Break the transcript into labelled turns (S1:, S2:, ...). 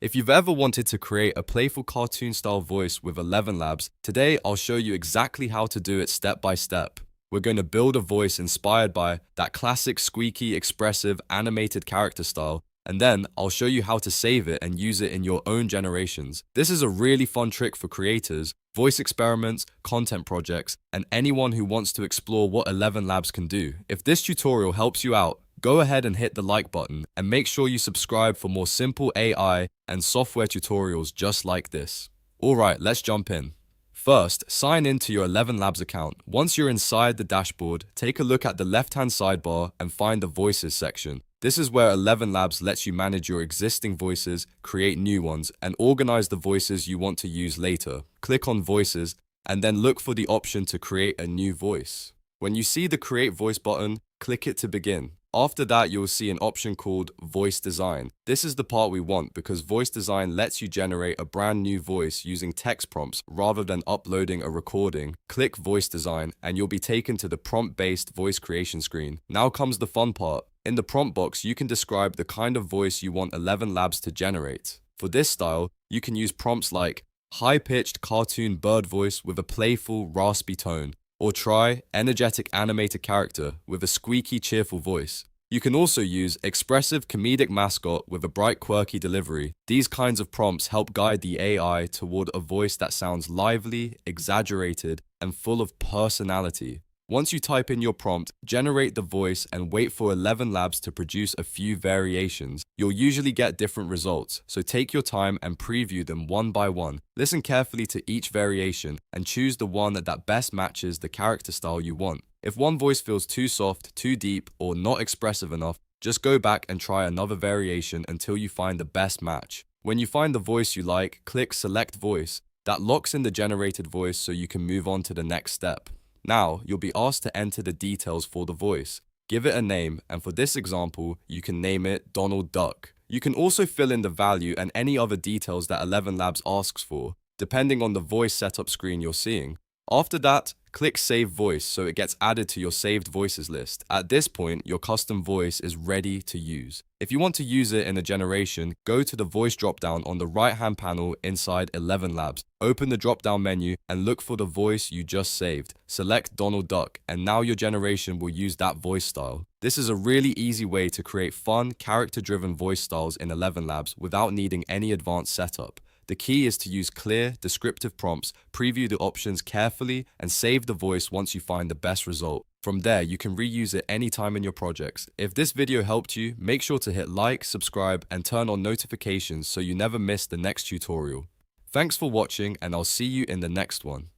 S1: If you've ever wanted to create a playful cartoon-style voice with ElevenLabs, today I'll show you exactly how to do it step by step. We're going to build a voice inspired by that classic squeaky, expressive, animated character style, and then I'll show you how to save it and use it in your own generations. This is a really fun trick for creators, voice experiments, content projects, and anyone who wants to explore what ElevenLabs can do. If this tutorial helps you out, go ahead and hit the like button and make sure you subscribe for more simple AI and software tutorials just like this. Alright, let's jump in. First, sign in to your ElevenLabs account. Once you're inside the dashboard, take a look at the left-hand sidebar and find the Voices section. This is where ElevenLabs lets you manage your existing voices, create new ones, and organize the voices you want to use later. Click on Voices, and then look for the option to create a new voice. When you see the Create Voice button, click it to begin. After that, you'll see an option called Voice Design. This is the part we want because Voice Design lets you generate a brand new voice using text prompts rather than uploading a recording. Click Voice Design and you'll be taken to the prompt-based voice creation screen. Now comes the fun part. In the prompt box, you can describe the kind of voice you want ElevenLabs to generate. For this style, you can use prompts like high-pitched cartoon bird voice with a playful, raspy tone, or try energetic animated character with a squeaky, cheerful voice. You can also use expressive comedic mascot with a bright, quirky delivery. These kinds of prompts help guide the AI toward a voice that sounds lively, exaggerated, and full of personality. Once you type in your prompt, generate the voice and wait for ElevenLabs to produce a few variations. You'll usually get different results, so take your time and preview them one by one. Listen carefully to each variation and choose the one that best matches the character style you want. If one voice feels too soft, too deep, or not expressive enough, just go back and try another variation until you find the best match. When you find the voice you like, click Select Voice. That locks in the generated voice so you can move on to the next step. Now, you'll be asked to enter the details for the voice. Give it a name, and for this example, you can name it Donald Duck. You can also fill in the value and any other details that ElevenLabs asks for, depending on the voice setup screen you're seeing. After that, click Save Voice so it gets added to your saved voices list. At this point, your custom voice is ready to use. If you want to use it in a generation, go to the voice dropdown on the right-hand panel inside ElevenLabs. Open the drop-down menu and look for the voice you just saved. Select Donald Duck, and now your generation will use that voice style. This is a really easy way to create fun, character-driven voice styles in ElevenLabs without needing any advanced setup. The key is to use clear, descriptive prompts, preview the options carefully, and save the voice once you find the best result. From there, you can reuse it anytime in your projects. If this video helped you, make sure to hit like, subscribe, and turn on notifications so you never miss the next tutorial. Thanks for watching, and I'll see you in the next one.